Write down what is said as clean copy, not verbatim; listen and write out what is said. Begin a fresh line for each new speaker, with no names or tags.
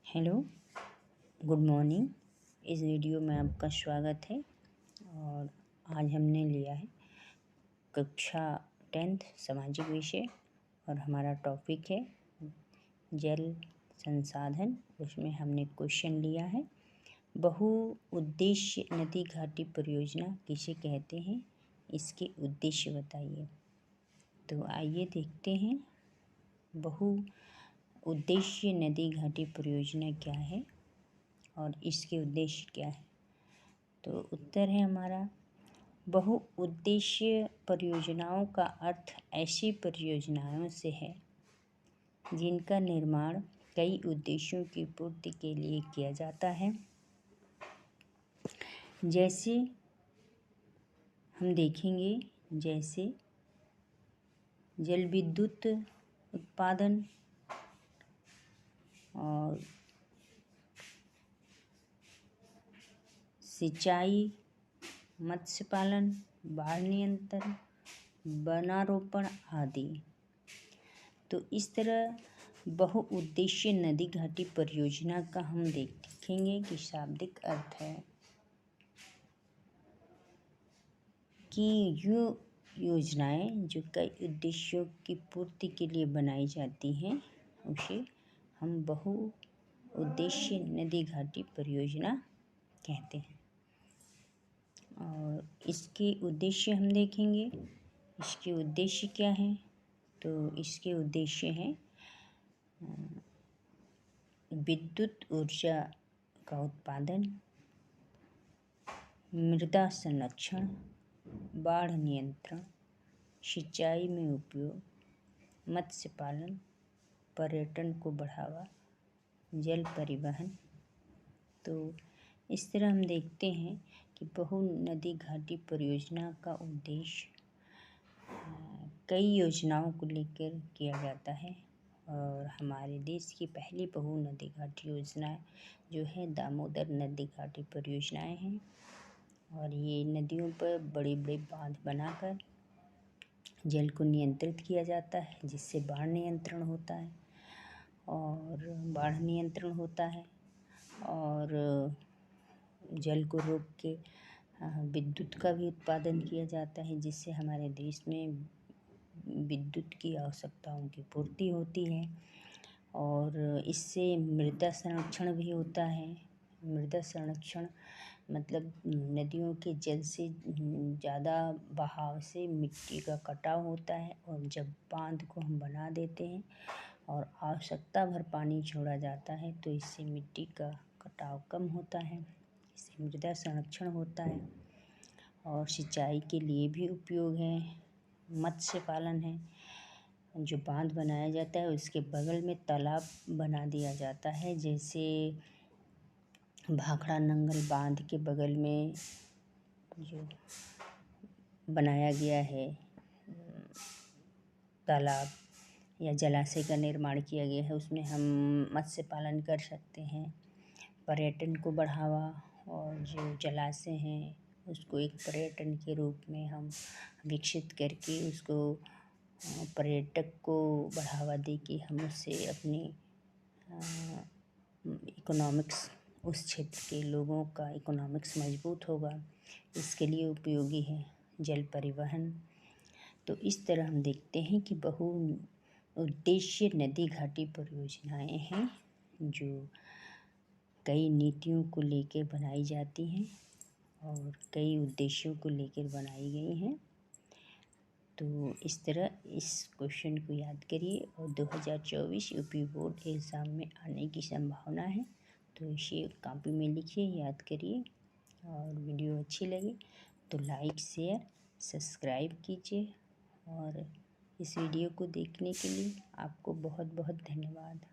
Hello, good morning. इस video में आपका स्वागत है। और आज हमने लिया है कक्षा 10th सामाजिक विषय और हमारा टॉपिक है जल संसाधन। उसमें हमने क्वेश्चन लिया है बहुउद्देश्य नदी घाटी परियोजना किसे कहते हैं, इसके उद्देश्य बताइए। तो आइए देखते हैं बहुउद्देश्य नदी घाटी परियोजना क्या है और इसके उद्देश्य क्या है। तो उत्तर है हमारा, बहुउद्देश्य परियोजनाओं का अर्थ ऐसी परियोजनाओं से है जिनका निर्माण कई उद्देश्यों की पूर्ति के लिए किया जाता है। जैसे हम देखेंगे, जैसे जल विद्युत उत्पादन और सिंचाई, मत्स्य पालन, बाढ़ नियंत्रण, वनारोपण आदि। तो इस तरह बहुउद्देश्य नदी घाटी परियोजना का हम देखेंगे कि शाब्दिक अर्थ है कि योजनाएं जो कई उद्देश्यों की पूर्ति के लिए बनाई जाती हैं उसे हम बहुउद्देश्य नदी घाटी परियोजना कहते हैं। और इसके उद्देश्य हम देखेंगे, इसके उद्देश्य क्या हैं। तो इसके उद्देश्य हैं विद्युत ऊर्जा का उत्पादन, मृदा संरक्षण, बाढ़ नियंत्रण, सिंचाई में उपयोग, मत्स्य पालन, पर्यटन को बढ़ावा, जल परिवहन। तो इस तरह हम देखते हैं कि बहु नदी घाटी परियोजना का उद्देश्य कई योजनाओं को लेकर किया जाता है। और हमारे देश की पहली बहु नदी घाटी योजना जो है दामोदर नदी घाटी परियोजनाएं हैं। और ये नदियों पर बड़े बड़े बांध बनाकर जल को नियंत्रित किया जाता है, जिससे बाढ़ नियंत्रण होता है और जल को रोक के विद्युत का भी उत्पादन किया जाता है, जिससे हमारे देश में विद्युत की आवश्यकताओं की पूर्ति होती है। और इससे मृदा संरक्षण भी होता है। मृदा संरक्षण मतलब नदियों के जल से ज़्यादा बहाव से मिट्टी का कटाव होता है, और जब बांध को हम बना देते हैं और आवश्यकता भर पानी छोड़ा जाता है तो इससे मिट्टी का कटाव कम होता है, इससे मृदा संरक्षण होता है। और सिंचाई के लिए भी उपयोग है। मत्स्य पालन है, जो बांध बनाया जाता है उसके बगल में तालाब बना दिया जाता है। जैसे भाखड़ा नंगल बांध के बगल में जो बनाया गया है तालाब या जलाशय का निर्माण किया गया है, उसमें हम मत्स्य पालन कर सकते हैं। पर्यटन को बढ़ावा, और जो जलाशय हैं उसको एक पर्यटन के रूप में हम विकसित करके उसको पर्यटक को बढ़ावा दे के हम उससे अपनी इकोनॉमिक्स, उस क्षेत्र के लोगों का इकोनॉमिक्स मजबूत होगा, इसके लिए उपयोगी है। जल परिवहन। तो इस तरह हम देखते हैं कि बहुउद्देश्य नदी घाटी परियोजनाएं हैं जो कई नीतियों को लेकर बनाई जाती हैं और कई उद्देश्यों को लेकर बनाई गई हैं। तो इस तरह इस क्वेश्चन को याद करिए, और 2024 यूपी बोर्ड एग्ज़ाम में आने की संभावना है, तो इसे कॉपी में लिखिए, याद करिए। और वीडियो अच्छी लगी तो लाइक, शेयर, सब्सक्राइब कीजिए। और इस वीडियो को देखने के लिए आपको बहुत बहुत धन्यवाद।